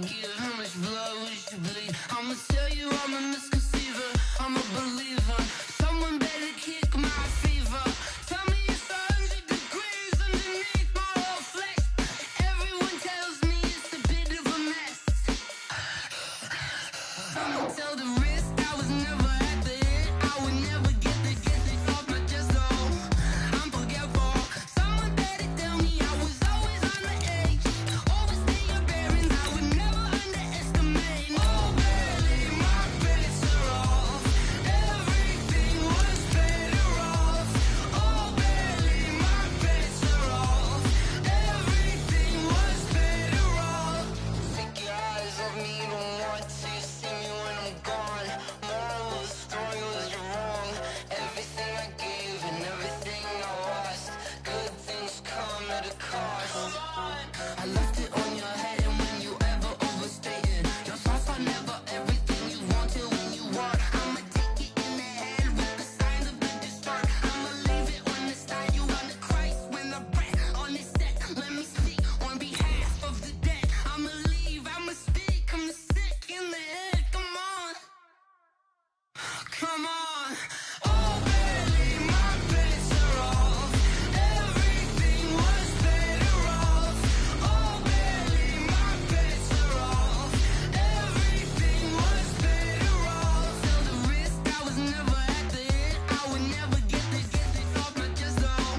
give? How much blood would you bleed? I'ma tell you I'm a misconceiver, I'm a believer. Someone better kick my fever. Tell me it's 100 degrees underneath my whole flesh. Everyone tells me it's a bit of a mess. I'ma tell the risk I was never at the end. I would never get this off my chest, though. I'm forgetful. Someone better tell me I was always on the edge. Overstay your bearings, I would never underestimate. Oh, barely, my bets are off. Everything was better off. Oh, barely, my bets are off. Everything was better off. Take your eyes off me, don't want to see me when I'm gone. Moral of the story was you're wrong. Everything I gave and everything I lost. Good things come at a cost. I left it on your head, and when you ever overstay it, your thoughts are never everything you want till when you want. I'ma take it in the head with the signs of the distort. I'ma leave it on the side. You on the Christ when the breath on this set. Let me speak on behalf of the dead. I'ma leave, I'ma speak. I'm the sick in the head. Come on, come on. Oh, barely, my bets are off. Everything was better off. Oh, barely, my bets are off. Everything was better off. Tell the risk I was never at the end. I would never get this off my chest, though.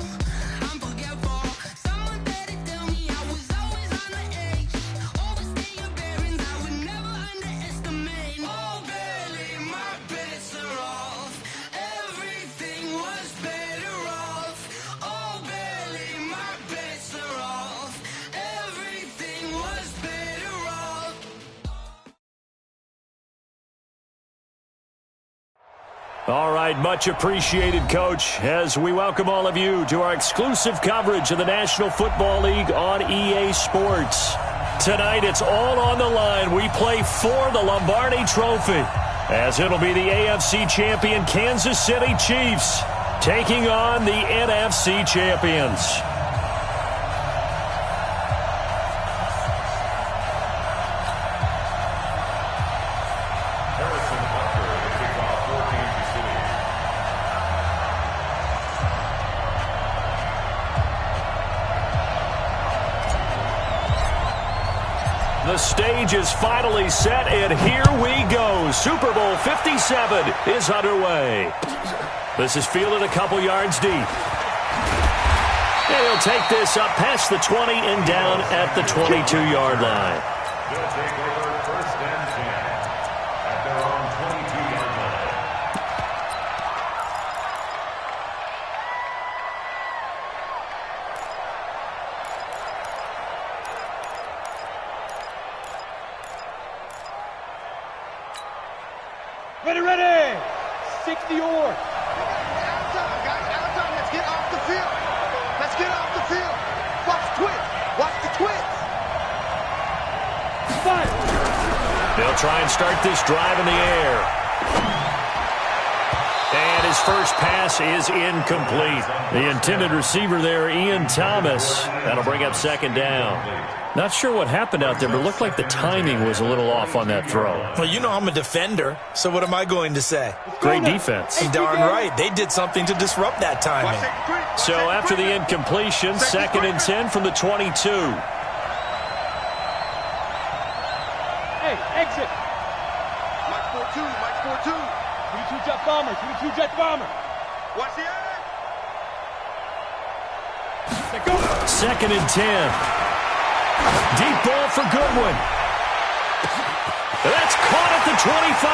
I'm forgetful. Someone better tell me I was always on the edge. Overstay your bearings, I would never underestimate. Oh, barely, my bets are off. Everything was better off. Oh, barely, my bets are off. Everything was better off. All right, much appreciated, Coach, as we welcome all of you to our exclusive coverage of the National Football League on EA Sports. Tonight, it's all on the line. We play for the Lombardi Trophy, as it'll be the AFC champion Kansas City Chiefs taking on the NFC champions. The stage is finally set, and here we go. Super Bowl 57 is underway. This is fielded a couple yards deep. And he'll take this up past the 20 and down at the 22-yard line. They'll take over first and 10 at their own 22-yard line. Ready! 60 yards. Outside, guys, outside. Let's get off the field. Let's get off the field. Watch the twist. Watch the twist. Five. They'll try and start this drive in the air. And his first pass is incomplete. The intended receiver there, Ian Thomas. That'll bring up second down. Not sure what happened out there, but it looked like the timing was a little off on that throw. Well, you know I'm a defender, so what am I going to say? Great defense. Darn right. They did something to disrupt that timing. So after the incompletion, second and 10 from the 22. Hey, exit. Mike 4-2. Mike 4-2. 22 jet bomber. 22 jet bomber. Watch the end. Go. Second and 10. Deep ball for Goodwin. That's caught at the 25.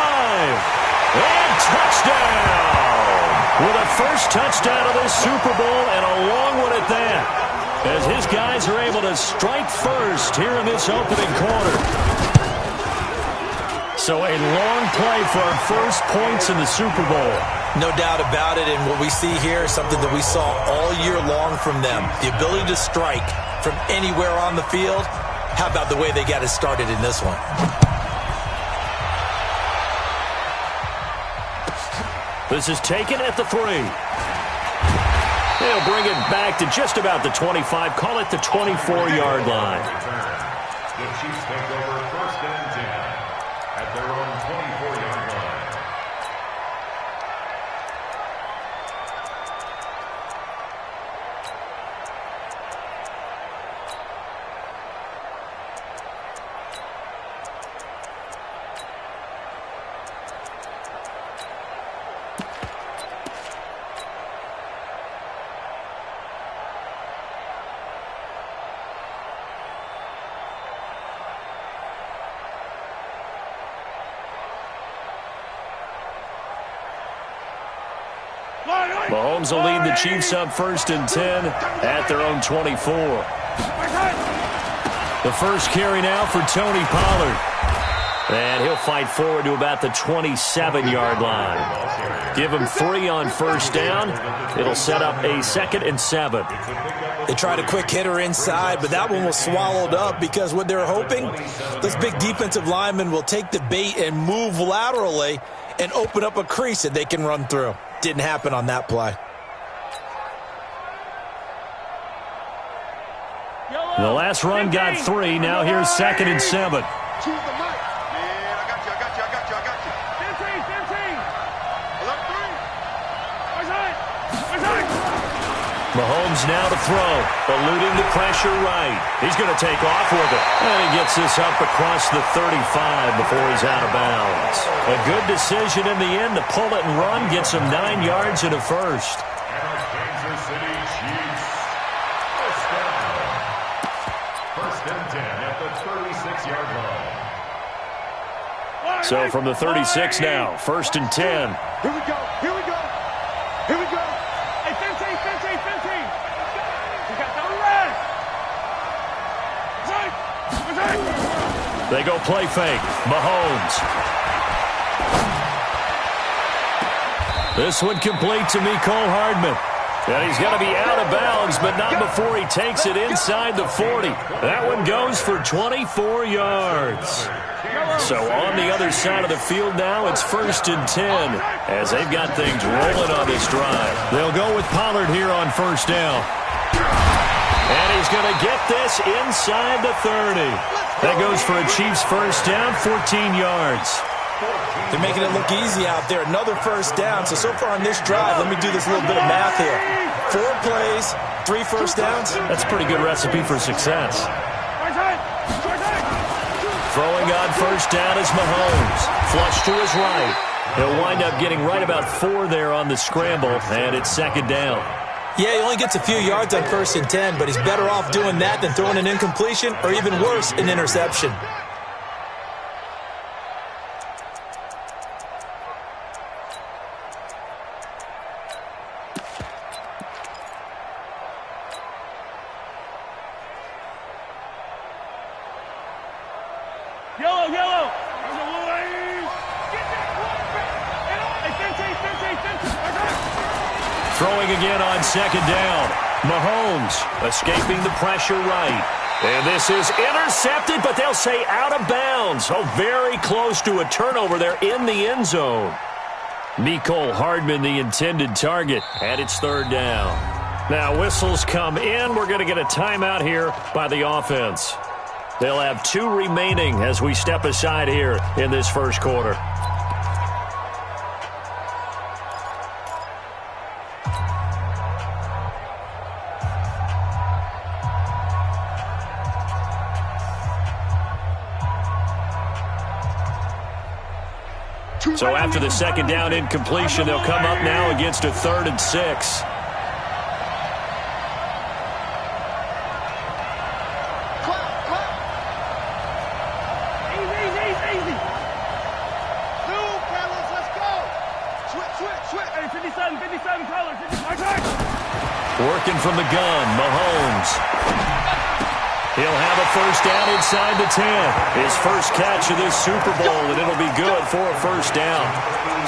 And touchdown. With a first touchdown of this Super Bowl, and a long one at that, as his guys are able to strike first here in this opening quarter. So a long play for our first points in the Super Bowl. No doubt about it, and what we see here is something that we saw all year long from them. The ability to strike from anywhere on the field. How about the way they got it started in this one? This is taken at the 3. They'll bring it back to just about the 25. Call it the 24-yard line. The Chiefs take over 1st and 10 at their own 24-yard line. Mahomes will lead the Chiefs up 1st and 10 at their own 24. The first carry now for Tony Pollard. And he'll fight forward to about the 27-yard line. Give him 3 on 1st down. It'll set up a 2nd and 7. They tried a quick hitter inside, but that one was swallowed up because what they're hoping, this big defensive lineman will take the bait and move laterally and open up a crease that they can run through. Didn't happen on that play. The last run got 3. Now here's 2nd and 7. Choose the mic. Man, I got you. 15. Mahomes now to throw, eluding the pressure right. He's going to take off with it. And he gets this up across the 35 before he's out of bounds. A good decision in the end to pull it and run, gets him 9 yards and a first. And our Kansas City Chiefs. 1st and 10 at the 36-yard line. So from the 36 now, 1st and 10. Here we go. Hey, 15. We got the red. They go play fake. Mahomes. This one complete to Mecole Hardman. And he's going to be out of bounds, but not before he takes it inside the 40. That one goes for 24 yards. So on the other side of the field now, it's 1st and 10 as they've got things rolling on this drive. They'll go with Pollard here on 1st down. And he's going to get this inside the 30. That goes for a Chiefs 1st down, 14 yards. They're making it look easy out there. Another 1st down. So far on this drive, let me do this little bit of math here. 4 plays, 3 1st downs. That's a pretty good recipe for success. Throwing on 1st down is Mahomes. Flush to his right. He'll wind up getting right about 4 there on the scramble, and it's 2nd down. Yeah, he only gets a few yards on 1st and 10, but he's better off doing that than throwing an incompletion or even worse, an interception. Yellow. Throwing again on 2nd down. Mahomes escaping the pressure right. And this is intercepted, but they'll say out of bounds. Oh, very close to a turnover there in the end zone. Mecole Hardman, the intended target, and it's 3rd down. Now whistles come in. We're going to get a timeout here by the offense. They'll have 2 remaining as we step aside here in this 1st quarter. So after the 2nd down incompletion, they'll come up now against a 3rd and 6. Easy. Move, fellas, let's go. Switch. Hey, 57 colors. Working from the gun, Mahomes. He'll have a 1st down inside the 10. His first catch of this Super Bowl, and it'll be good for a 1st down.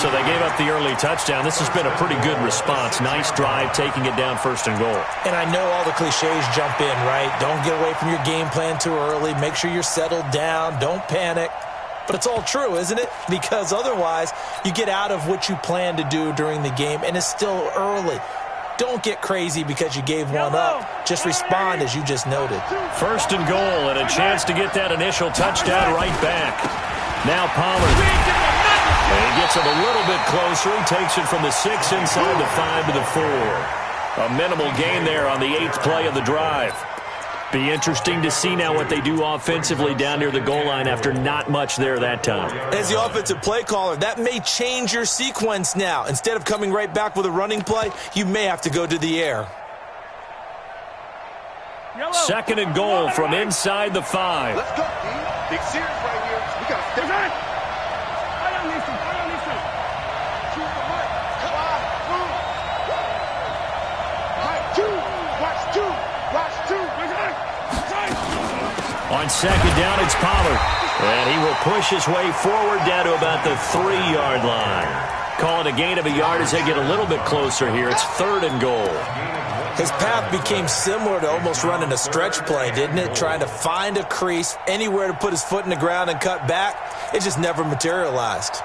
So they gave up the early touchdown. This has been a pretty good response. Nice drive, taking it down 1st and goal. And I know all the cliches jump in, right? Don't get away from your game plan too early. Make sure you're settled down. Don't panic. But it's all true, isn't it? Because otherwise, you get out of what you plan to do during the game, and it's still early. Don't get crazy because you gave one up. Just respond as you just noted. First and goal, and a chance to get that initial touchdown right back. Now Pollard. And he gets it a little bit closer. He takes it from the 6 inside the 5 to the 4. A minimal gain there on the 8th play of the drive. Be interesting to see now what they do offensively down near the goal line after not much there that time. As the offensive play caller, that may change your sequence now. Instead of coming right back with a running play, you may have to go to the air. Second and goal from inside the 5. Let's go, D. Big series right here. We got to step back. On second down, it's Pollard. And he will push his way forward down to about the 3-yard line. Call it a gain of a yard as they get a little bit closer here. It's third and goal. His path became similar to almost running a stretch play, didn't it? Trying to find a crease, anywhere to put his foot in the ground and cut back. It just never materialized.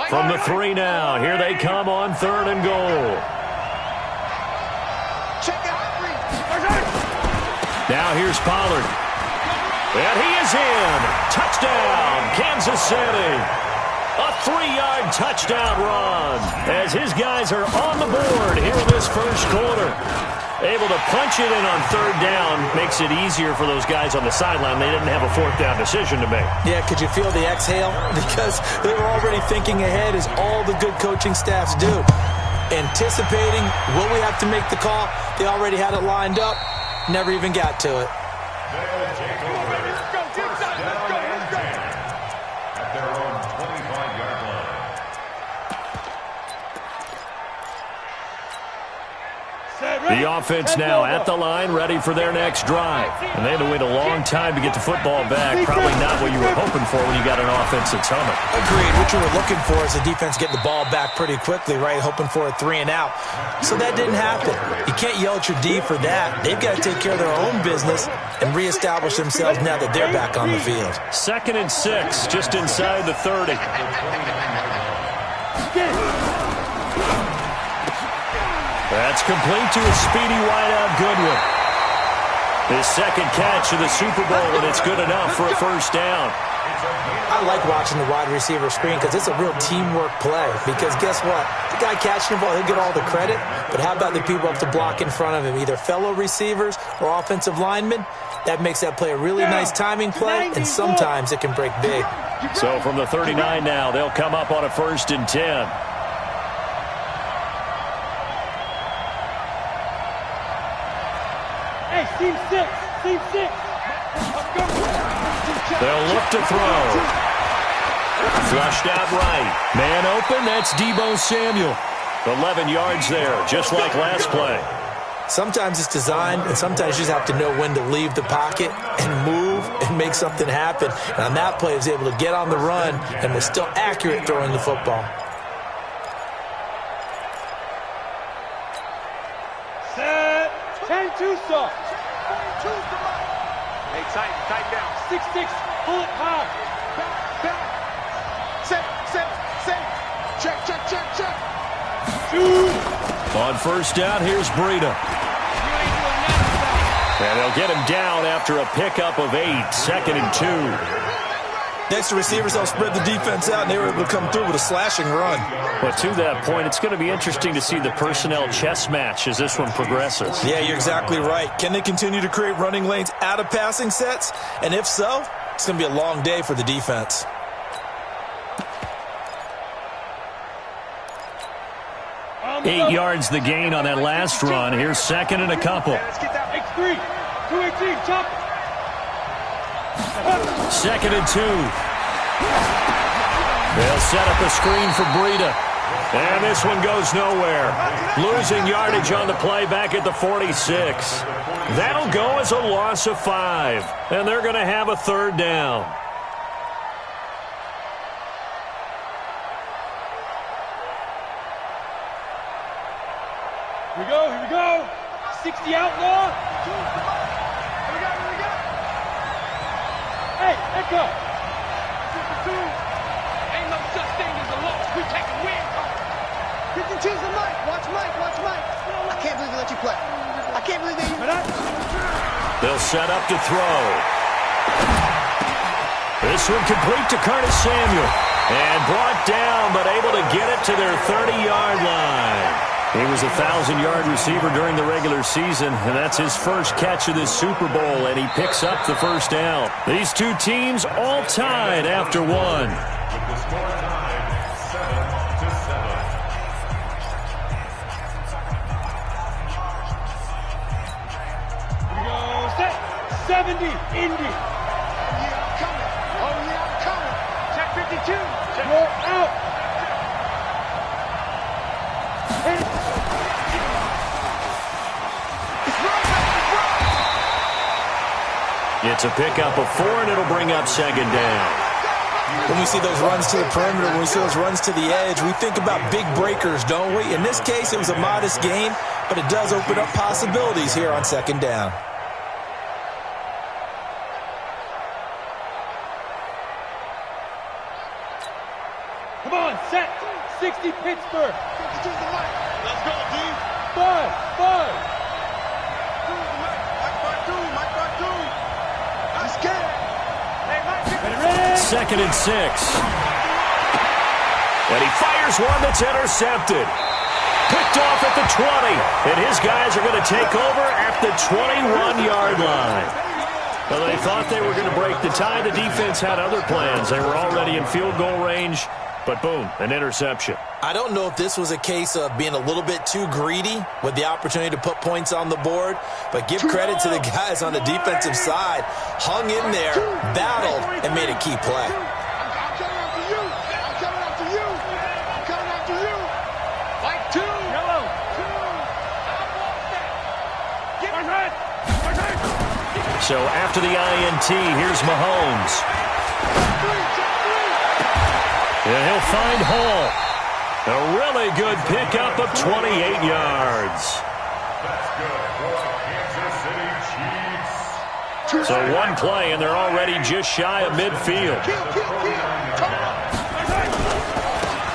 From the 3 now, here they come on third and goal. Now here's Pollard. And he is in. Touchdown, Kansas City. A 3-yard touchdown run as his guys are on the board here in this first quarter. Able to punch it in on third down makes it easier for those guys on the sideline. They didn't have a fourth down decision to make. Yeah, could you feel the exhale? Because they were already thinking ahead, as all the good coaching staffs do. Anticipating, will we have to make the call? They already had it lined up. Never even got to it. The offense now at the line, ready for their next drive. And they had to wait a long time to get the football back. Probably not what you were hoping for when you got an offense that's humming. Agreed. What you were looking for is the defense getting the ball back pretty quickly, right? Hoping for a 3 and out. So that didn't happen. You can't yell at your D for that. They've got to take care of their own business and reestablish themselves now that they're back on the field. 2nd and 6, just inside the 30. That's complete to a speedy wideout Goodwin. His second catch of the Super Bowl, and it's good enough for a first down. I like watching the wide receiver screen because it's a real teamwork play. Because guess what? The guy catching the ball, he'll get all the credit. But how about the people up to block in front of him, either fellow receivers or offensive linemen? That makes that play a really nice timing play, and sometimes it can break big. So from the 39 now, they'll come up on a 1st and 10. Team 6. Team 6. They'll look to throw. Flushed out right. Man open, that's Deebo Samuel. 11 yards there, just like last play. Sometimes it's designed, and sometimes you just have to know when to leave the pocket and move and make something happen. And on that play, he was able to get on the run and was still accurate throwing the football. Set. 10-2 stop. Hey, tighten down. 6-6. Pull it hard. Back. Set. Check. On first down, here's Breida. And they'll get him down after a pickup of 8. 2nd and 2. Next to receivers, they'll spread the defense out, and they were able to come through with a slashing run. But to that point, it's going to be interesting to see the personnel chess match as this one progresses. Yeah, you're exactly right. Can they continue to create running lanes out of passing sets? And if so, it's going to be a long day for the defense. Eight yards the gain on that last run. Here's 2nd and a couple. X3. 218. Chop. 2nd and 2. They'll set up a screen for Breida. And this one goes nowhere. Losing yardage on the play back at the 46. That'll go as a loss of 5. And they're going to have a 3rd down. Here we go. 60 outlaw. Hey, echo. They'll set up to throw. This one complete to Curtis Samuel. And brought down, but able to get it to their 30-yard line. He was a 1,000-yard receiver during the regular season, and that's his first catch of this Super Bowl, and he picks up the first down. These two teams all tied after one. With the score tied 7-7. We go set. 70, Indy. Oh, yeah, I'm coming. Check 52. Check. Roll out. It's a pickup of 4, and it'll bring up second down. When we see those runs to the perimeter, when we see those runs to the edge, we think about big breakers, don't we? In this case, it was a modest gain, but it does open up possibilities here on second down. Come on, set. 60, Pittsburgh. Let's go, D. 5. Let's get it. Ready? Second and 6. And he fires one that's intercepted. Picked off at the 20. And his guys are going to take over at the 21-yard line. Well, they thought they were going to break the tie. The defense had other plans. They were already in field goal range. But boom, an interception. I don't know if this was a case of being a little bit too greedy with the opportunity to put points on the board, but give credit to the guys on the defensive side. Hung in there, battled, and made a key play. I'm coming after you. I'm coming after you. I'm coming after you. Like 2. Yellow. 2. Get my red. So after the INT, here's Mahomes. And he'll find Hall. A really good pickup of 28 yards. That's good for Kansas City Chiefs. So one play, and they're already just shy of midfield.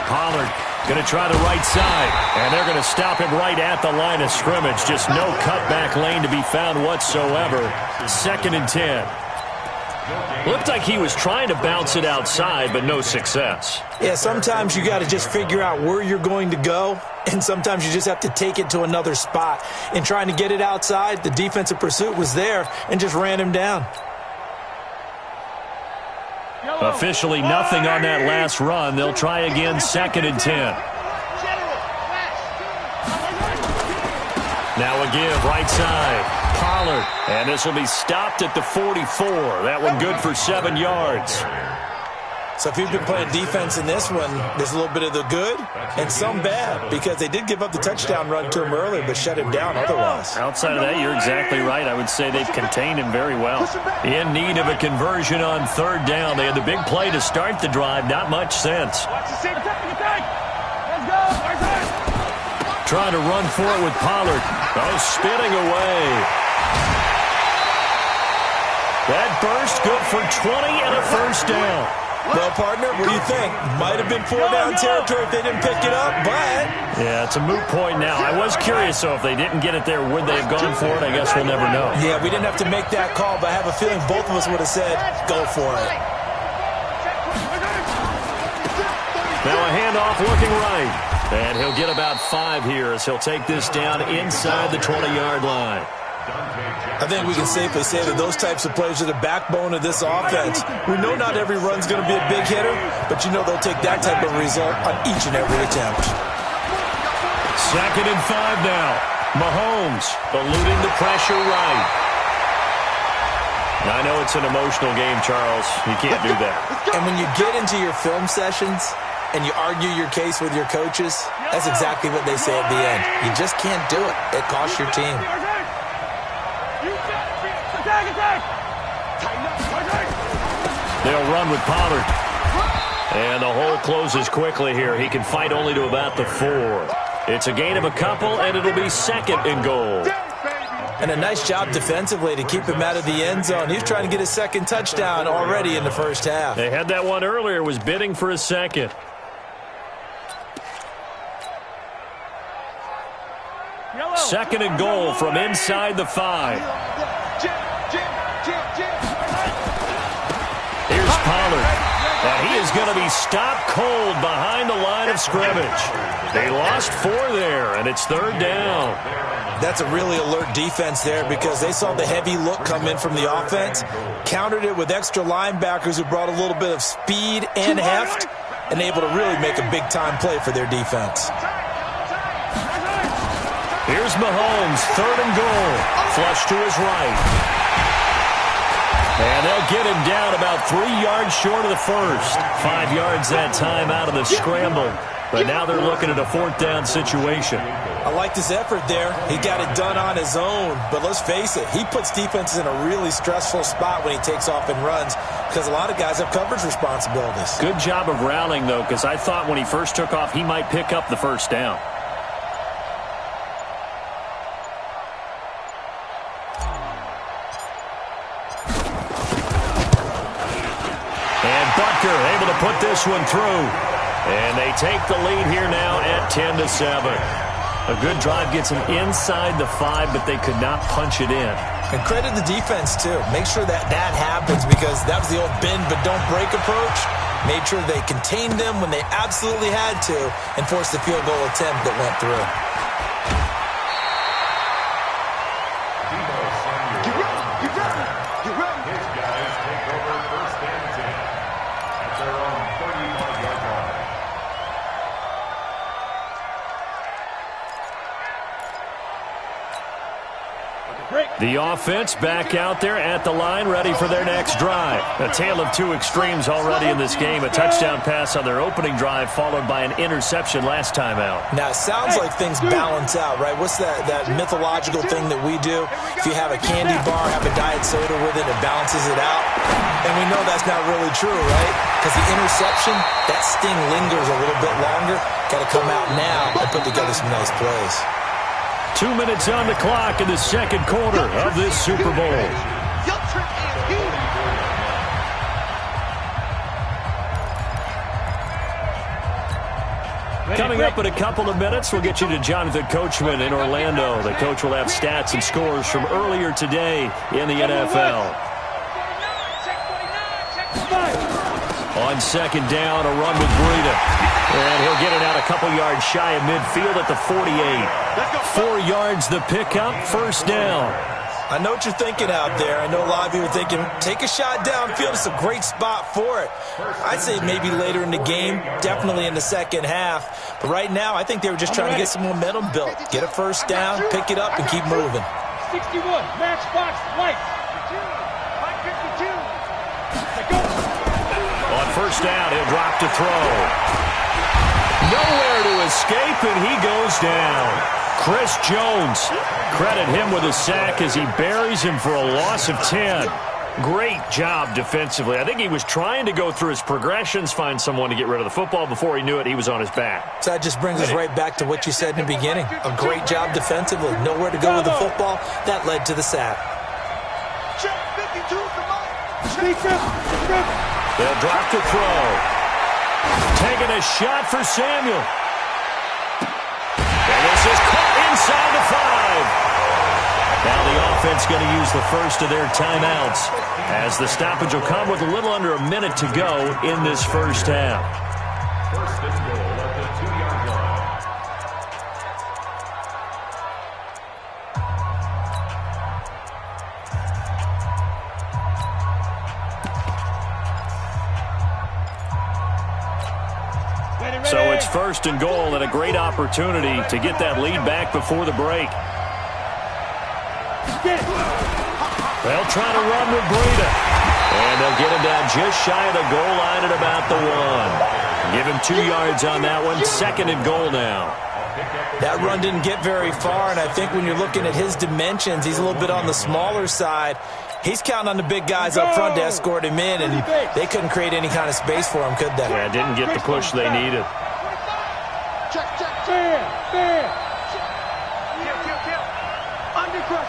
Pollard going to try the right side, and they're going to stop him right at the line of scrimmage. Just no cutback lane to be found whatsoever. Second and 10. Looked like he was trying to bounce it outside, but no success. Yeah, sometimes you got to just figure out where you're going to go, and sometimes you just have to take it to another spot. In trying to get it outside, the defensive pursuit was there and just ran him down. Officially nothing on that last run. They'll try again, second and 10. Now a give, right side. Pollard, and this will be stopped at the 44. That one good for 7 yards. So if you've been playing defense in this one, there's a little bit of the good and some bad, because they did give up the touchdown run to him earlier, but shut him down otherwise. Outside of that, you're exactly right. I would say they've contained him very well. In need of a conversion on third down. They had the big play to start the drive. Not much sense. Trying to run for it with Pollard. Oh, spinning away. That burst good for 20 and a first down. Well, partner, what do you think? Might have been 4-down territory if they didn't pick it up, but... Yeah, it's a moot point now. I was curious, though, if they didn't get it there, would they have gone for it? I guess we'll never know. Yeah, we didn't have to make that call, but I have a feeling both of us would have said, go for it. Now a handoff looking right. And he'll get about 5 here as he'll take this down inside the 20-yard line. I think we can safely say that those types of plays are the backbone of this offense. We know not every run's going to be a big hitter, but you know they'll take that type of result on each and every attempt. Second and 5 now. Mahomes eluding the pressure right. Now, I know it's an emotional game, Charles. You can't do that. And when you get into your film sessions and you argue your case with your coaches, that's exactly what they say at the end. You just can't do it. It costs your team. They'll run with Pollard. And the hole closes quickly here. He can fight only to about the 4. It's a gain of a couple, and it'll be second and goal. And a nice job defensively to keep him out of the end zone. He's trying to get his second touchdown already in the first half. They had that one earlier, was bidding for a second. Second and goal from inside the 5. Pollard. And he is going to be stopped cold behind the line of scrimmage. They lost 4 there, and it's 3rd down. That's a really alert defense there because they saw the heavy look come in from the offense, countered it with extra linebackers who brought a little bit of speed and heft, and able to really make a big-time play for their defense. Here's Mahomes, 3rd and goal. Flush to his right. And they'll get him down about 3 yards short of the first. 5 yards that time out of the scramble. But now they're looking at a 4th down situation. I like this effort there. He got it done on his own. But let's face it, he puts defenses in a really stressful spot when he takes off and runs because a lot of guys have coverage responsibilities. Good job of rallying, though, because I thought when he first took off, he might pick up the 1st down. And Butker able to put this one through. And they take the lead here now at 10-7. A good drive gets them inside the 5, but they could not punch it in. And credit the defense, too. Make sure that happens because that was the old bend but don't break approach. Made sure they contained them when they absolutely had to and forced the field goal attempt that went through. Get ready. His guys take over 1st and 10 at their own 35-yard line. The offense back out there at the line, ready for their next drive. A tale of 2 extremes already in this game. A touchdown pass on their opening drive, followed by an interception last time out. Now, it sounds like things balance out, right? What's that mythological thing that we do? If you have a candy bar, have a diet soda with it, it balances it out. And we know that's not really true, right? Because the interception, that sting lingers a little bit longer. Got to come out now and put together some nice plays. 2 minutes on the clock in the 2nd quarter of this Super Bowl. Coming up in a couple of minutes, we'll get you to Jonathan Coachman in Orlando. The coach will have stats and scores from earlier today in the NFL. On 2nd down, a run with Breida. And he'll get it out a couple yards shy of midfield at the 48. 4 yards the pickup, 1st down. I know what you're thinking out there. I know a lot of you are thinking, take a shot downfield. It's a great spot for it. I'd say maybe later in the game, definitely in the 2nd half. But right now, I think they were just trying to get some momentum built. Get a 1st down, pick it up, and keep moving. 61, matchbox, white. On 1st down, he'll drop to throw. Nowhere to escape, and he goes down. Chris Jones, credit him with a sack as he buries him for a loss of 10. Great job defensively. I think he was trying to go through his progressions, find someone to get rid of the football. Before he knew it, he was on his back. So that just brings us right back to what you said in the beginning. A great job defensively. Nowhere to go with the football. That led to the sack. They'll drop to throw. Taking a shot for Samuel. And this is caught inside the 5. Now the offense going to use the first of their timeouts as the stoppage will come with a little under a minute to go in this 1st half. 1st and goal at the 2-yard line. So it's 1st and goal and a great opportunity to get that lead back before the break. They'll try to run with Breida. And they'll get him down just shy of the goal line at about the 1. Give him 2 yards on that one. 2nd and goal now. That run didn't get very far, and I think when you're looking at his dimensions, he's a little bit on the smaller side. He's counting on the big guys up front to escort him in, and they couldn't create any kind of space for him, could they? Yeah, didn't get the push they needed. Check. Fair. Kill. Undercrush.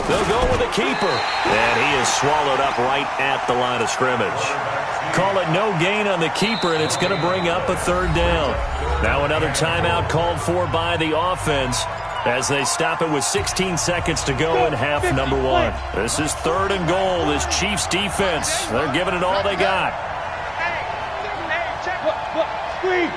They'll go with a keeper. And he is swallowed up right at the line of scrimmage. Call it no gain on the keeper, and it's going to bring up a 3rd down. Now another timeout called for by the offense. as they stop it with 16 seconds to go in half number one. This is 3rd and goal. This Chiefs defense, they're giving it all they got. Screen.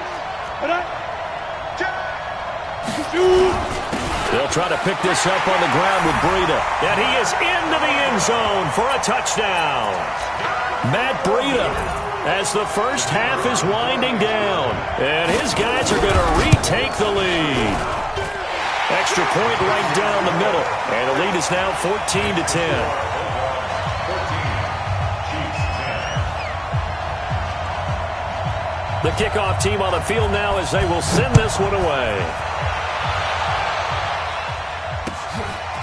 They'll try to pick this up on the ground with Breida. And he is into the end zone for a touchdown. Matt Breida, as the first half is winding down. And his guys are going to retake the lead. Extra point right down the middle. And the lead is now 14-10. The kickoff team on the field now as they will send this one away.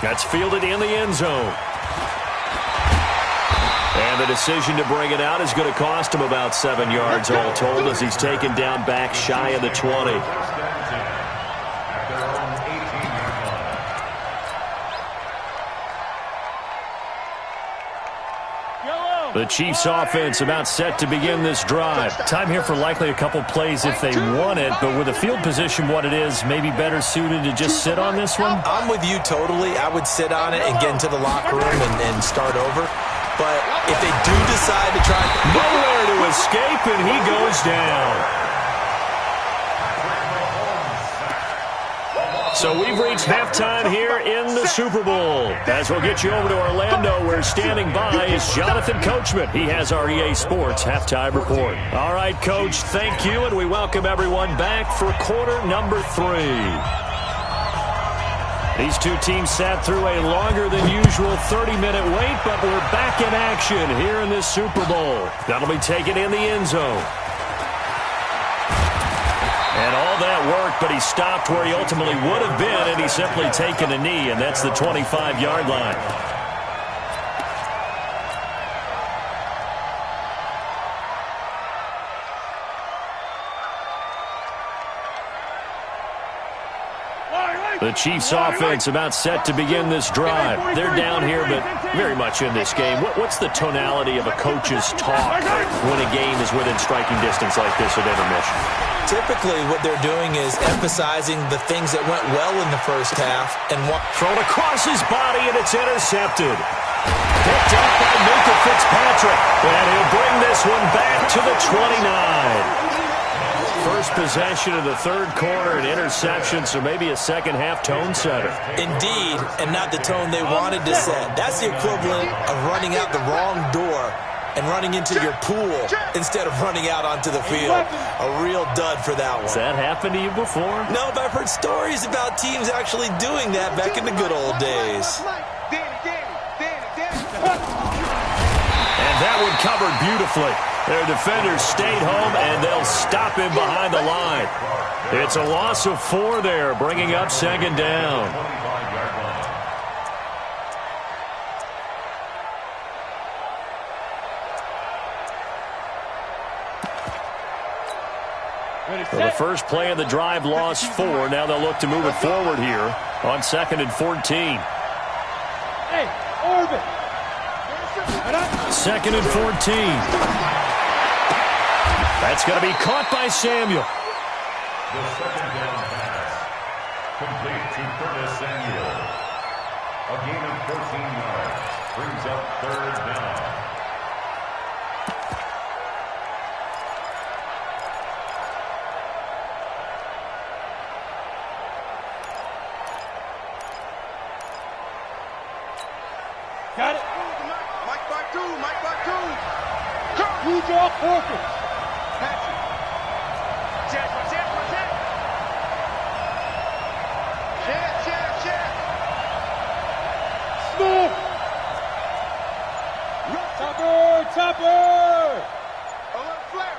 That's fielded in the end zone. And the decision to bring it out is going to cost him about 7 yards all told as he's taken down back shy of the 20. The Chiefs offense about set to begin this drive. Time here for likely a couple plays if they want it, but with the field position what it is, maybe better suited to just sit on this one? I'm with you totally. I would sit on it and get into the locker room and start over. But if they do decide to try... Nowhere to escape, and he goes down. So we've reached halftime here in the Super Bowl. As we'll get you over to Orlando, where standing by is Jonathan Coachman. He has our EA Sports halftime report. All right, Coach, thank you, and we welcome everyone back for quarter number 3. These two teams sat through a longer than usual 30-minute wait, but we're back in action here in this Super Bowl. That'll be taken in the end zone. And all that work, but he stopped where he ultimately would have been, and he's simply taken a knee, and that's the 25-yard line. The Chiefs offense about set to begin this drive. They're down here, but very much in this game. What's the tonality of a coach's talk when a game is within striking distance like this at intermission? Typically, what they're doing is emphasizing the things that went well in the first half. And thrown across his body, and it's intercepted. Picked up by Minka Fitzpatrick. And he'll bring this one back to the 29. First possession of the third quarter, an interception, so maybe a second-half tone setter. Indeed, and not the tone they wanted to set. That's the equivalent of running out the wrong door and running into your pool instead of running out onto the field. A real dud for that one. Has that happened to you before? No, but I've heard stories about teams actually doing that back in the good old days. And that one covered beautifully. Their defenders stayed home, and they'll stop him behind the line. It's a loss of 4 there, bringing up second down. So the first play of the drive lost 4. Now they'll look to move it forward here on 2nd and 14. Hey, orbit. 2nd and 14. That's going to be caught by Samuel. The second down pass, complete to Curtis Samuel. A gain of 14 yards, brings up 3rd down. Got it. Mike by 2, Mike by 2. Huge off focus. Smith. Topper. A little flare.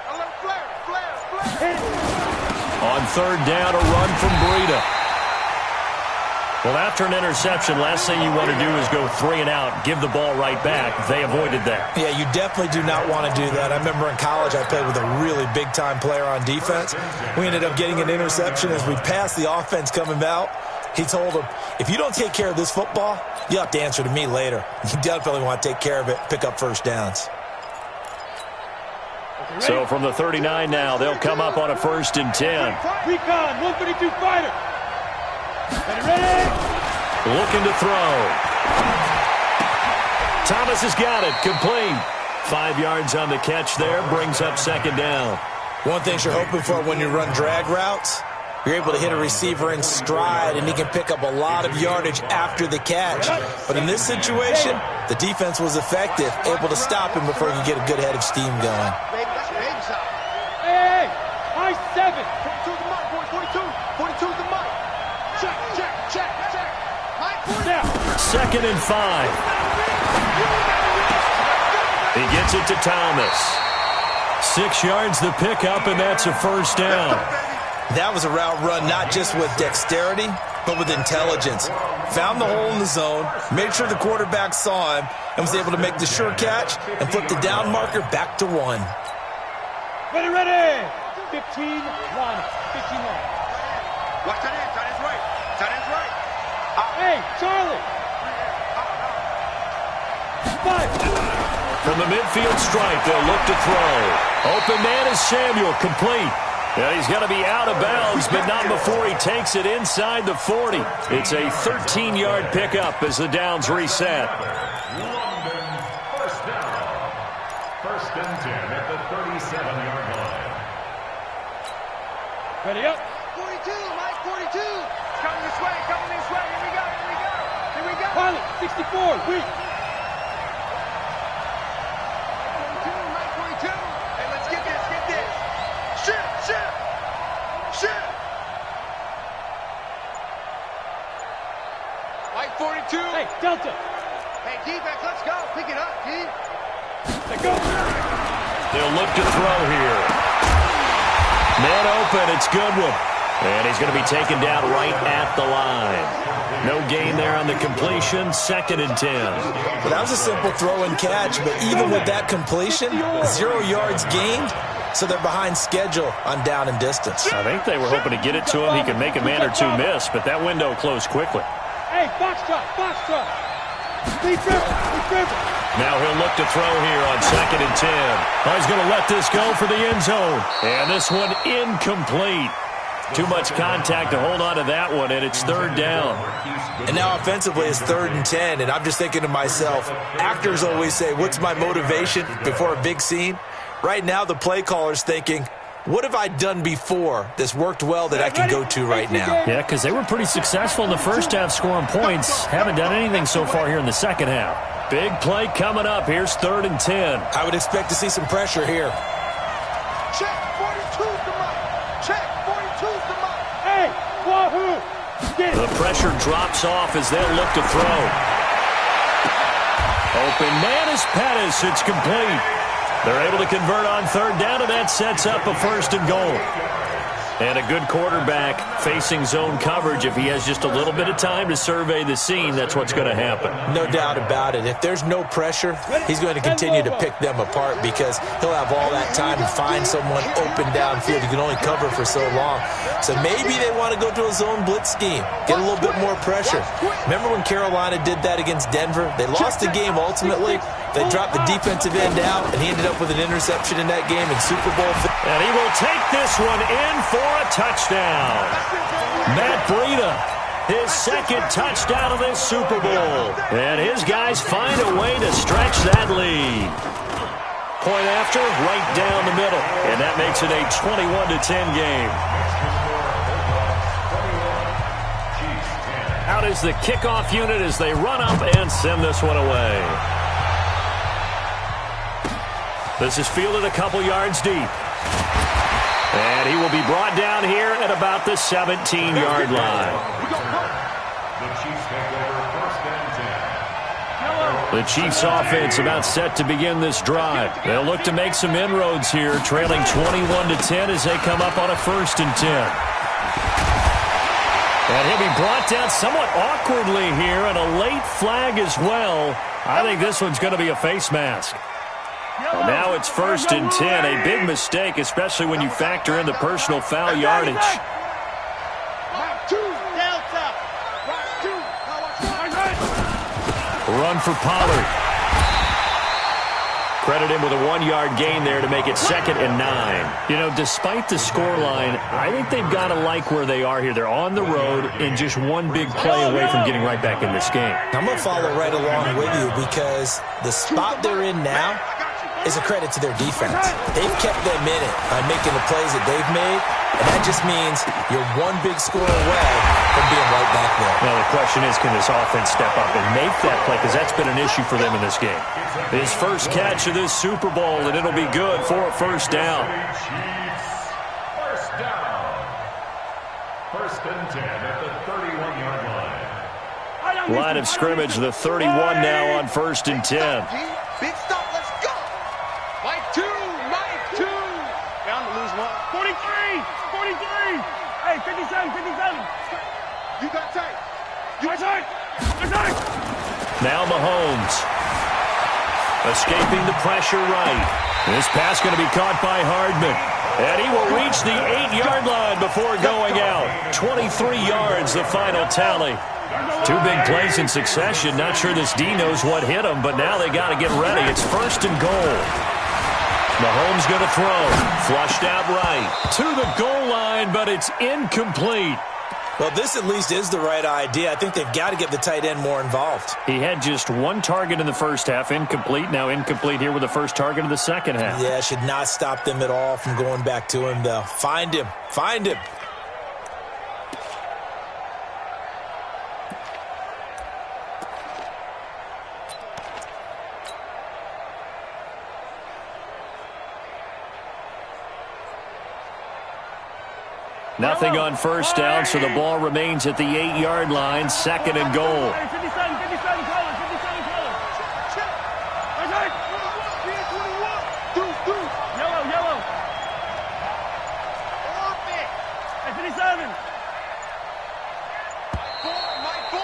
On 3rd down, a run from Breida. Well, after an interception, last thing you want to do is go 3 and out, give the ball right back. They avoided that. Yeah, you definitely do not want to do that. I remember in college I played with a really big-time player on defense. We ended up getting an interception as we passed the offense coming out. He told him, if you don't take care of this football, you'll have to answer to me later. You definitely want to take care of it, pick up first downs. So from the 39 now, they'll come up on a 1st and 10. Recon, 132 fighter. Ready? Looking to throw. Thomas has got it. Complete. 5 yards on the catch there. Brings up second down. One thing you're hoping for when you run drag routes, you're able to hit a receiver in stride, and he can pick up a lot of yardage after the catch. But in this situation, the defense was effective, able to stop him before he could get a good head of steam going. That's baby shot. Hey, high 7. 42 the mic, boy. 42. 42 the mic. Check. Mike, 40. Now. 2nd and 5. He gets it to Thomas. 6 yards the pickup, and that's a first down. That was a route run not just with dexterity, but with intelligence. Found the hole in the zone, made sure the quarterback saw him, and was able to make the sure catch and flip the down marker back to 1. Ready. 15 line. 15 line. Watch that end. Tight end's right. Tight end's right. Hey, Charlie. 5. From the midfield stripe, they'll look to throw. Open man is Samuel, complete. Yeah, he's going to be out of bounds, but not before he takes it inside the 40. It's a 13-yard pickup as the downs reset. London, first down. 1st and 10 at the 37-yard line. Ready up. 42, Mike, 42. It's coming this way. Here we go. Pilot, 64, weak. 42. Hey, let's get this. Shit. Mike, 42. Hey, Delta. Hey, defense, let's go. Pick it up, D. Let go. They'll look to throw here. Man open, it's Goodwin. And he's going to be taken down right at the line. No gain there on the completion. 2nd and 10. Well, that was a simple throw and catch, but even with that completion, 0 yards gained, so they're behind schedule on down and distance. I think they were hoping to get it to him. He could make a man or two miss, but that window closed quickly. Hey, box truck. Lead driven. Now he'll look to throw here on 2nd and 10. Oh, he's going to let this go for the end zone. And this one incomplete. Too much contact to hold on to that one, and it's 3rd down. And now offensively it's 3rd and 10, and I'm just thinking to myself, actors always say, what's my motivation before a big scene? Right now the play caller's thinking, what have I done before that's worked well that I can go to right now? Yeah, because they were pretty successful in the first half scoring points. Haven't done anything so far here in the second half. Big play coming up. Here's 3rd and 10. I would expect to see some pressure here. Check, 42's the mic. Check, 42's the mic. Hey, wahoo. Get it. The pressure drops off as they'll look to throw. Open man is Pettis. It's complete. They're able to convert on 3rd down, and that sets up a 1st and goal. And a good quarterback facing zone coverage. If he has just a little bit of time to survey the scene, that's what's going to happen. No doubt about it. If there's no pressure, he's going to continue to pick them apart because he'll have all that time to find someone open downfield. He can only cover for so long. So maybe they want to go to a zone blitz scheme, get a little bit more pressure. Remember when Carolina did that against Denver? They lost the game ultimately. They dropped the defensive end out, and he ended up with an interception in that game in Super Bowl. And he will take this one in for a touchdown. Matt Breida, his 2nd touchdown of this Super Bowl. And his guys find a way to stretch that lead. Point after, right down the middle. And that makes it a 21-10 game. Out is the kickoff unit as they run up and send this one away. This is fielded a couple yards deep. And he will be brought down here at about the 17-yard line. The Chiefs take over 1st and 10. The Chiefs offense about set to begin this drive. They'll look to make some inroads here, trailing 21-10 as they come up on a 1st and 10. And he'll be brought down somewhat awkwardly here, and a late flag as well. I think this one's going to be a face mask. And now it's 1st and 10, a big mistake, especially when you factor in the personal foul yardage. Run for Pollard. Credit him with a 1-yard gain there to make it 2nd and 9. You know, despite the scoreline, I think they've got to like where they are here. They're on the road and just one big play away from getting right back in this game. I'm going to follow right along with you because the spot they're in now is a credit to their defense. They've kept them in it by making the plays that they've made, and that just means you're one big score away from being right back there. Now the question is, can this offense step up and make that play? Because that's been an issue for them in this game. His first catch of this Super Bowl, and it'll be good for a first down. First down. 1st and 10 at the 31-yard line. Line of scrimmage, the 31 now on 1st and 10. Big stop, let's go. Mike 2, Mike 2. Bound to lose one. 43, 43. Hey, 57, 57. You got tight. My side. Now Mahomes. Escaping the pressure right. This pass going to be caught by Hardman. And he will reach the 8-yard line before going out. 23 yards, the final tally. 2 big plays in succession. Not sure this D knows what hit him, but now they got to get ready. It's 1st and goal. Mahomes going to throw. Flushed out right. To the goal line, but it's incomplete. Well, this at least is the right idea. I think they've got to get the tight end more involved. He had just 1 target in the first half, incomplete. Now incomplete here with the first target of the second half. Yeah, should not stop them at all from going back to him, though. Find him. Find him. Nothing on first down, so the ball remains at the 8-yard line, 2nd and goal. 57, 57 color, 57 color. My side. Yellow, yellow. Hey, 57. Mike 4.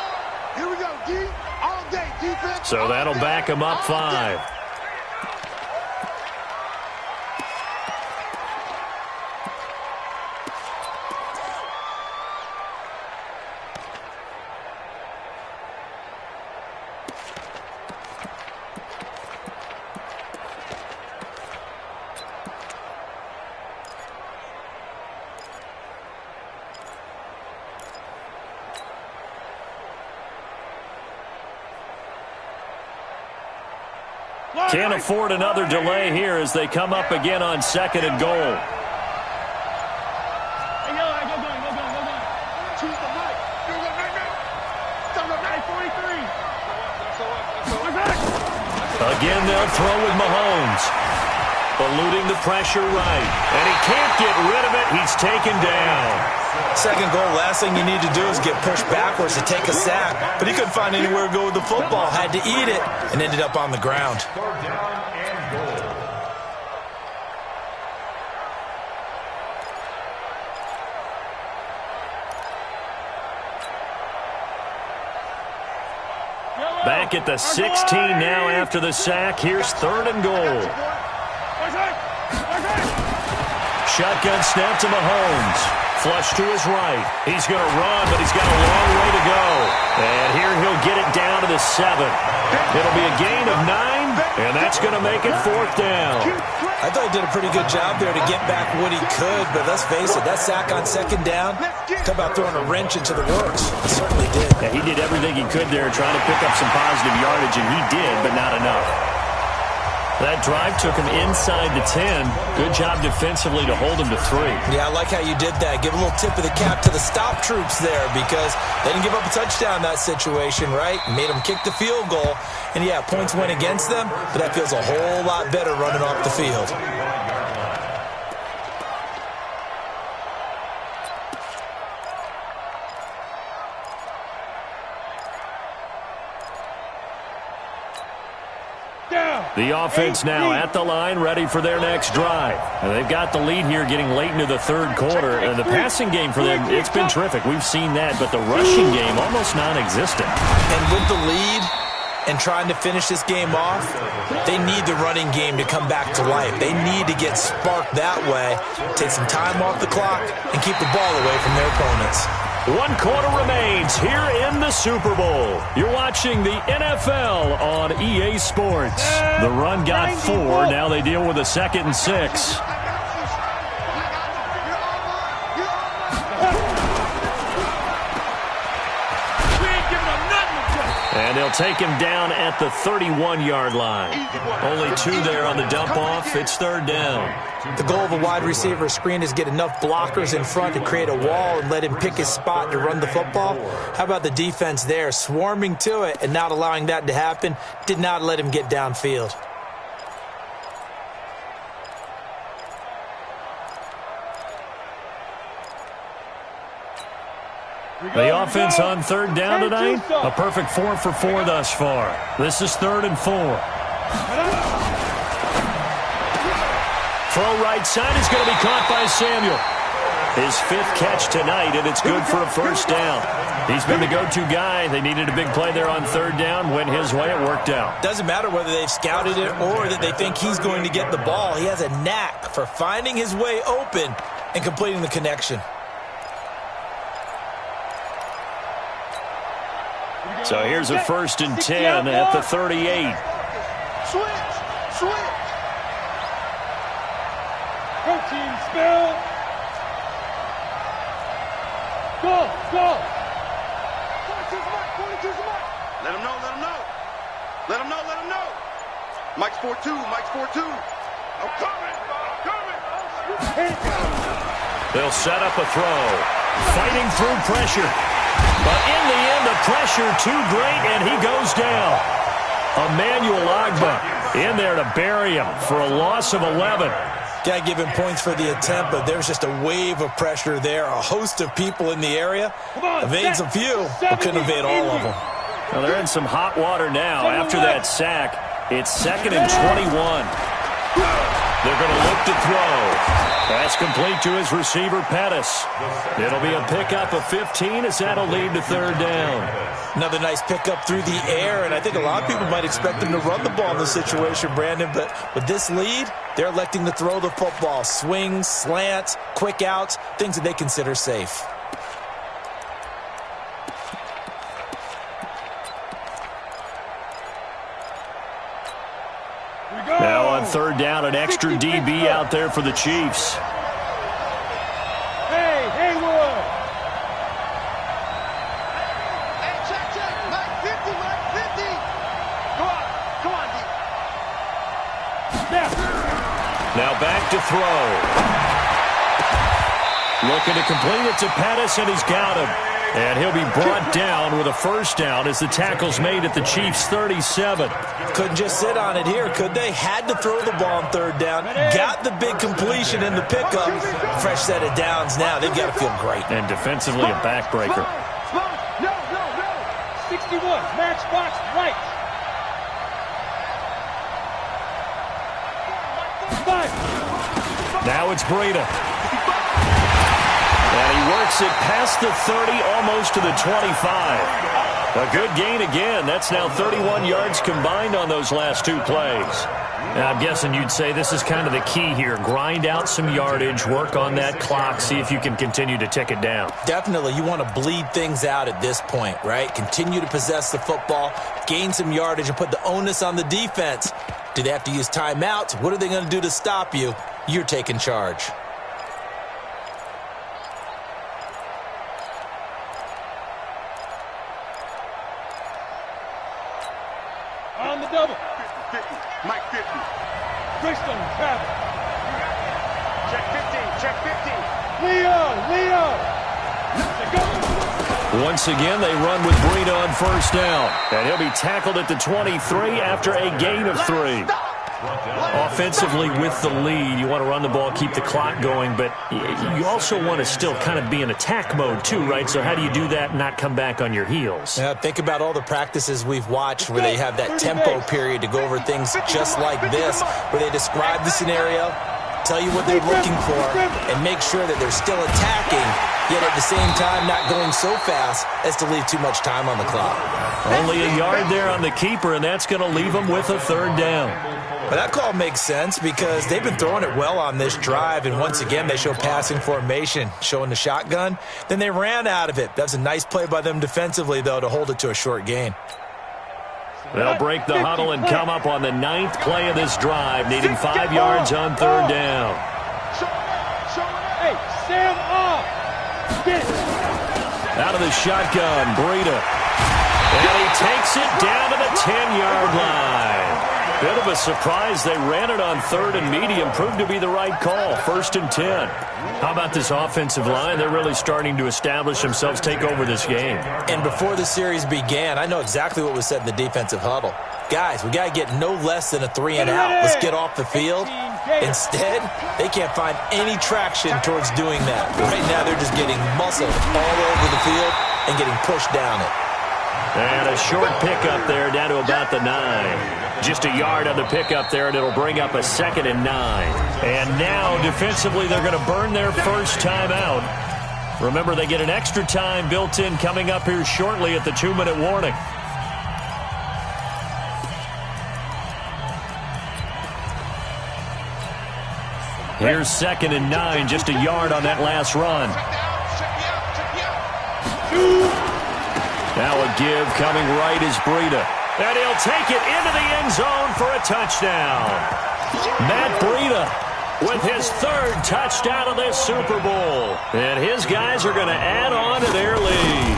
Here we go, D. All day, defense. So that'll back him up 5. Can't afford another delay here as they come up again on 2nd and goal. Hey, yellow, go going. Choose the mic. Hey, 43. My side. Again, they'll throw with Mahomes. Eluding the pressure right. And he can't get rid of it. He's taken down. 2nd goal, last thing you need to do is get pushed backwards to take a sack. But he couldn't find anywhere to go with the football. Had to eat it and ended up on the ground. 4th down and goal. Back at the 16 now after the sack. Here's 3rd and goal. My side. Shotgun snap to Mahomes. Flush to his right. He's going to run, but he's got a long way to go. And here he'll get it down to the 7. It'll be a gain of 9, and that's going to make it 4th down. I thought he did a pretty good job there to get back what he could, but let's face it, that sack on 2nd down, talk about throwing a wrench into the works. He certainly did. Yeah, he did everything he could there trying to pick up some positive yardage, and he did, but not enough. That drive took him inside the 10. Good job defensively to hold him to 3. Yeah, I like how you did that. Give a little tip of the cap to the stop troops there because they didn't give up a touchdown in that situation, right? Made them kick the field goal. And, yeah, points went against them, but that feels a whole lot better running off the field. The offense now at the line, ready for their next drive. And they've got the lead here getting late into the 3rd quarter. And the passing game for them, it's been terrific. We've seen that, but the rushing game almost non-existent. And with the lead and trying to finish this game off, they need the running game to come back to life. They need to get sparked that way, take some time off the clock, and keep the ball away from their opponents. 1 quarter remains here in the Super Bowl. You're watching the NFL on EA Sports. The run got 4. Now they deal with a 2nd and 6. And they'll take him down at the 31-yard line. Only 2 there on the dump-off. It's 3rd down. The goal of a wide receiver screen is get enough blockers in front to create a wall and let him pick his spot to run the football. How about the defense there, swarming to it and not allowing that to happen? Did not let him get downfield. The offense on 3rd down tonight, a perfect 4 for 4 thus far. This is 3rd and 4. Throw right side is going to be caught by Samuel. His 5th catch tonight, and it's good for a 1st down. He's been the go-to guy. They needed a big play there on 3rd down. Went his way, it worked out. Doesn't matter whether they've scouted it or that they think he's going to get the ball. He has a knack for finding his way open and completing the connection. So here's a 1st and 10 at the 38. Switch. Protein spill. Go. Let him know. Mike's 4-2. I'm coming. They'll set up a throw. Fighting through pressure. But in the end, the pressure too great, and he goes down. Emmanuel Agba in there to bury him for a loss of 11. Got to give him points for the attempt, but there's just a wave of pressure there. A host of people in the area. Evades a few, but couldn't evade all of them. Well, they're in some hot water now after that sack. It's 2nd and 21. They're going to look to throw. That's complete to his receiver, Pettis. It'll be a pickup of 15 as that'll lead to 3rd down. Another nice pickup through the air, and I think a lot of people might expect them to run the ball in this situation, Brandon, but with this lead, they're electing to throw the football. Swings, slants, quick outs, things that they consider safe. Now on 3rd down, an extra DB out there for the Chiefs. Hey, Haywood. Hey, check. Mike 50. Come on, D. Now back to throw. Looking to complete it to Pettis, and he's got him. And he'll be brought down with a 1st down as the tackle's made at the Chiefs' 37. Couldn't just sit on it here, could they? Had to throw the ball on 3rd down. Got the big completion in the pickup. Fresh set of downs now. They've got to feel great. And defensively a backbreaker. No. 61, matchbox right. 5. Now it's Breida. And he works it past the 30, almost to the 25. A good gain again. That's now 31 yards combined on those last 2 plays. Now, I'm guessing you'd say this is kind of the key here. Grind out some yardage, work on that clock, see if you can continue to tick it down. Definitely. You want to bleed things out at this point, right? Continue to possess the football, gain some yardage, and put the onus on the defense. Do they have to use timeouts? What are they going to do to stop you? You're taking charge. On the double. 50. Mike 50. Christian Travis. Check 50. Leo. Once again, they run with Breida on 1st down. And he'll be tackled at the 23 after a gain of 3. Offensively with the lead, you want to run the ball, keep the clock going, but you also want to still kind of be in attack mode too, right? So how do you do that and not come back on your heels? Yeah, think about all the practices we've watched where they have that tempo period to go over things just like this, where they describe the scenario, tell you what they're looking for, and make sure that they're still attacking, yet at the same time not going so fast as to leave too much time on the clock. Only a yard there on the keeper, and that's going to leave them with a 3rd down. But that call makes sense because they've been throwing it well on this drive, and once again they show passing formation, showing the shotgun. Then they ran out of it. That was a nice play by them defensively, though, to hold it to a short gain. They'll break the huddle and come up on the 9th play of this drive, needing 5 yards on 3rd down. Hey, stand up. Out of the shotgun, Breida. And he takes it down to the 10-yard line. Bit of a surprise. They ran it on 3rd and medium. Proved to be the right call. 1st and 10. How about this offensive line? They're really starting to establish themselves, take over this game. And before the series began, I know exactly what was said in the defensive huddle. Guys, we got to get no less than a 3 and out. Let's get off the field. Instead, they can't find any traction towards doing that. Right now, they're just getting muscled all over the field and getting pushed down it. And a short pickup there down to about the 9. Just a yard on the pickup there, and it'll bring up a 2nd and 9. And now, defensively, they're going to burn their first time out. Remember, they get an extra time built in coming up here shortly at the 2-minute warning. Here's 2nd and 9, just a yard on that last run. Now a give coming right is Breida. And he'll take it into the end zone for a touchdown. Matt Breida with his 3rd touchdown of this Super Bowl. And his guys are going to add on to their lead.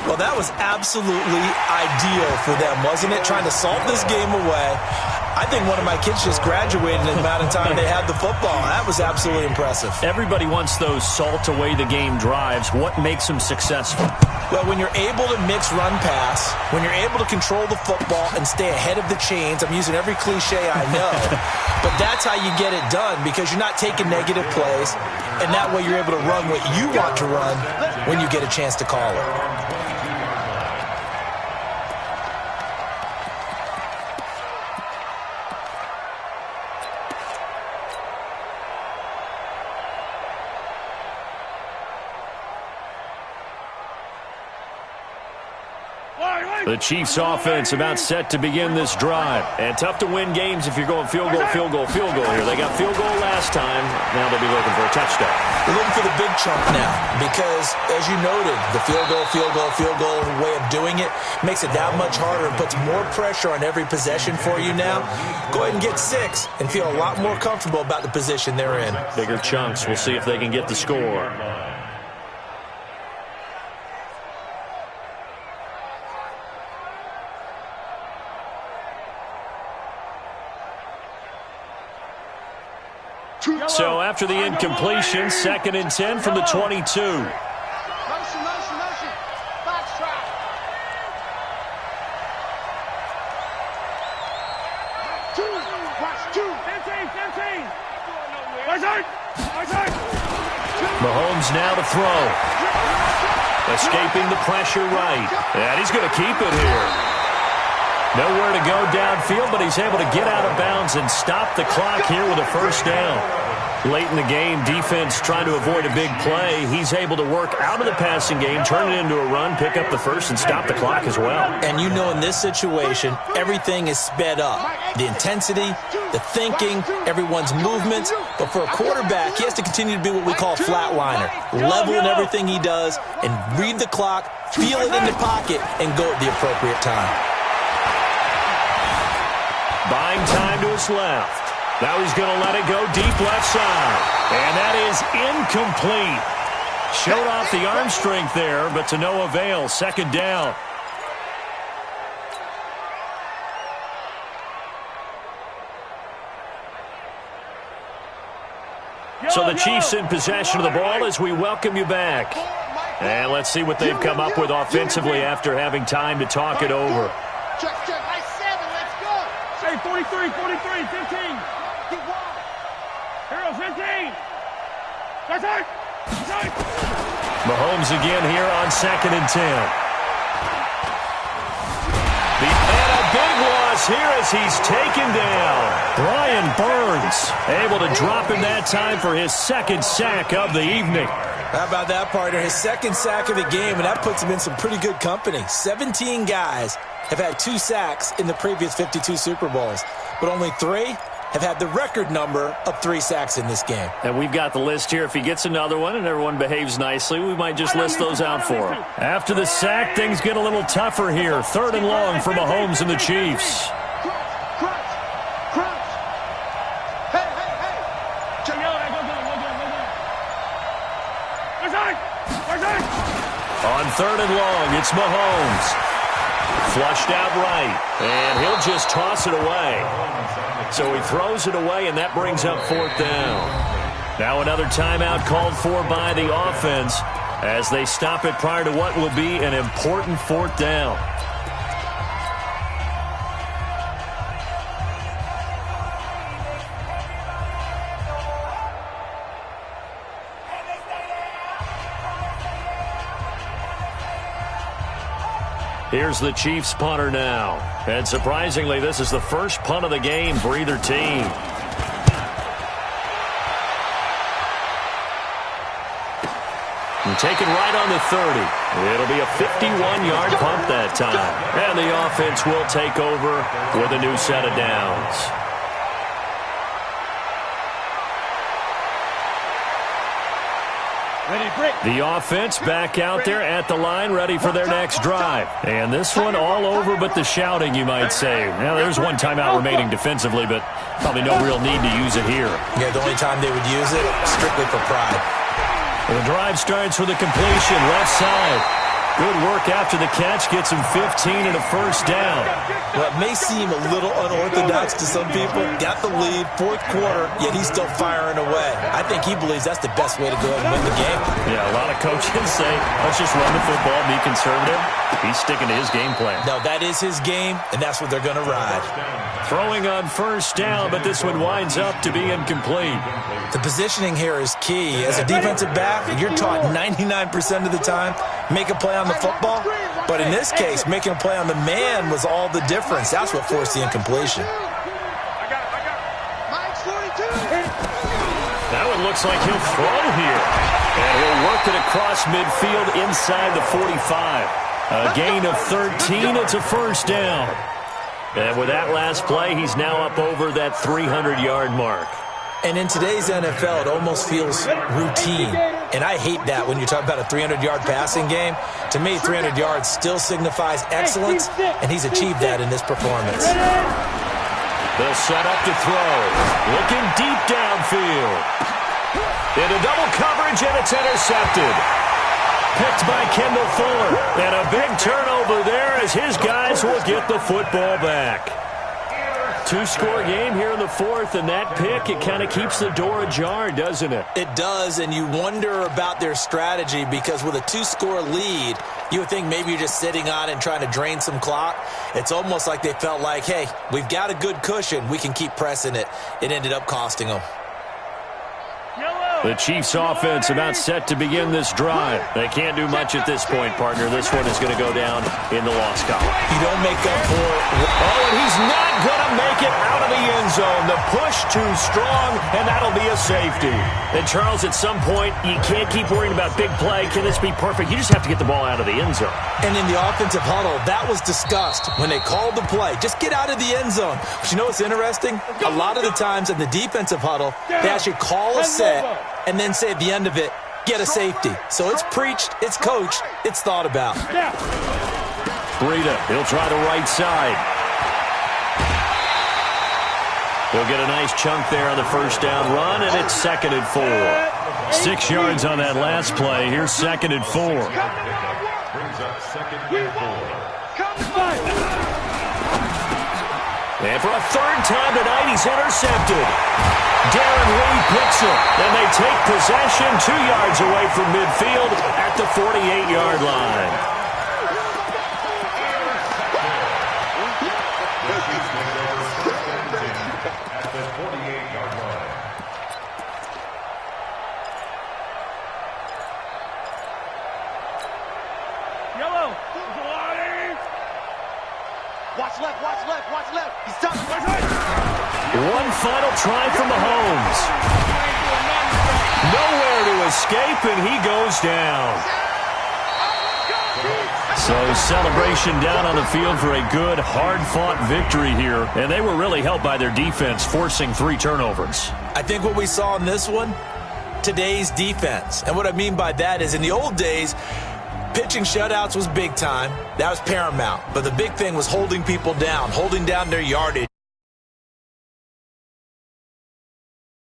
Well, that was absolutely ideal for them, wasn't it? Trying to salt this game away. I think one of my kids just graduated in the amount of time they had the football. That was absolutely impressive. Everybody wants those salt away the game drives. What makes them successful? Well, when you're able to mix run-pass, when you're able to control the football and stay ahead of the chains, I'm using every cliche I know, but that's how you get it done because you're not taking negative plays, and that way you're able to run what you want to run when you get a chance to call it. The Chiefs offense about set to begin this drive. And tough to win games if you're going field goal, field goal, field goal here. They got field goal last time. Now they'll be looking for a touchdown. They're looking for the big chunk now because, as you noted, the field goal way of doing it makes it that much harder and puts more pressure on every possession for you now. Go ahead and get 6 and feel a lot more comfortable about the position they're in. Bigger chunks. We'll see if they can get the score. So after the incompletion, 2nd and 10 from the 22. Motion. Box trap. Watch 2. 15. Mahomes now to throw. Escaping the pressure right. And he's going to keep it here. Nowhere to go downfield, but he's able to get out of bounds and stop the clock here with a 1st down. Late in the game, defense trying to avoid a big play. He's able to work out of the passing game, turn it into a run, pick up the 1st, and stop the clock as well. And you know in this situation, everything is sped up. The intensity, the thinking, everyone's movements. But for a quarterback, he has to continue to be what we call a flatliner. Level in everything he does and read the clock, feel it in the pocket, and go at the appropriate time. Buying time to his left. Now he's going to let it go deep left side. And that is incomplete. Showed off the arm strength there, but to no avail. 2nd down. So the Chiefs in possession of the ball as we welcome you back. And let's see what they've come up with offensively after having time to talk it over. Check. Nice 7. Let's go. Hey, 43, 15. Hero, 15. That's it. Mahomes again here on 2nd and 10. And a big loss loss here as he's taken down. Brian Burns able to drop him that time for his second sack of the evening. How about that, partner? His second sack of the game, and that puts him in some pretty good company. 17 guys have had 2 sacks in the previous 52 Super Bowls, but only 3 have had the record number of 3 sacks in this game. And we've got the list here. If he gets another one and everyone behaves nicely, we might just list those out for him. After the sack, things get a little tougher here. 3rd and long for Mahomes and the Chiefs. Crunch. Hey. Check it out. On 3rd and long, it's Mahomes. Flushed out right, and he'll just toss it away. So he throws it away, and that brings up 4th down. Now another timeout called for by the offense as they stop it prior to what will be an important 4th down. Here's the Chiefs punter now. And surprisingly, this is the first punt of the game for either team. And taken right on the 30. It'll be a 51-yard punt that time. And the offense will take over with a new set of downs. The offense back out there at the line, ready for their next drive. And this one all over but the shouting, you might say. Now, there's one timeout remaining defensively, but probably no real need to use it here. Yeah, the only time they would use it, strictly for pride. Well, the drive starts with a completion, left side. Good work after the catch, gets him 15 and a first down. Well, it may seem a little unorthodox to some people. Got the lead, 4th quarter, yet he's still firing away. I think he believes that's the best way to go ahead and win the game. Yeah, a lot of coaches say, let's just run the football, be conservative. He's sticking to his game plan. No, that is his game, and that's what they're going to ride. Throwing on first down, but this one winds up to be incomplete. The positioning here is key. As a defensive back, you're taught 99% of the time, make a play on the football. But in this case, making a play on the man was all the difference. That's what forced the incompletion. Now it looks like he'll throw here. And he'll work it across midfield inside the 45. A gain of 13. It's a first down. And with that last play, he's now up over that 300-yard mark. And in today's NFL, it almost feels routine. And I hate that when you talk about a 300-yard passing game. To me, 300 yards still signifies excellence, and he's achieved that in this performance. They'll set up to throw. Looking deep downfield. Into double coverage, and it's intercepted. Picked by Kendall Fuller. And a big turnover there as his guys will get the football back. 2-score game here in the 4th, and that pick, it kind of keeps the door ajar, doesn't it? It does, and you wonder about their strategy because with a 2-score lead, you would think maybe you're just sitting on it and trying to drain some clock. It's almost like they felt like, hey, we've got a good cushion. We can keep pressing it. It ended up costing them. The Chiefs offense about set to begin this drive. They can't do much at this point, partner. This one is going to go down in the loss column. You don't make up for it. Oh, and he's not going to make it out of the end zone. The push too strong, and that'll be a safety. And, Charles, at some point, you can't keep worrying about big play. Can this be perfect? You just have to get the ball out of the end zone. And in the offensive huddle, that was discussed when they called the play. Just get out of the end zone. But you know what's interesting? A lot of the times in the defensive huddle, they actually call a set and then say at the end of it, get a safety. So it's preached, it's coached, it's thought about. Breida, he'll try the right side. He'll get a nice chunk there on the first down run, and it's 2nd and 4. 6 yards on that last play. Here's 2nd and 4. Brings up 2nd and 4. And for a 3rd time tonight, he's intercepted. Darren Lee picks it, and they take possession 2 yards away from midfield at the 48-yard line. At the 48-yard line. Yellow. Watch left, watch Watch left. He's telling me. One final try from Mahomes. Nowhere to escape, and he goes down. So celebration down on the field for a good, hard-fought victory here. And they were really helped by their defense, forcing 3 turnovers. I think what we saw in this one, today's defense. And what I mean by that is in the old days, pitching shutouts was big time. That was paramount. But the big thing was holding people down, holding down their yardage.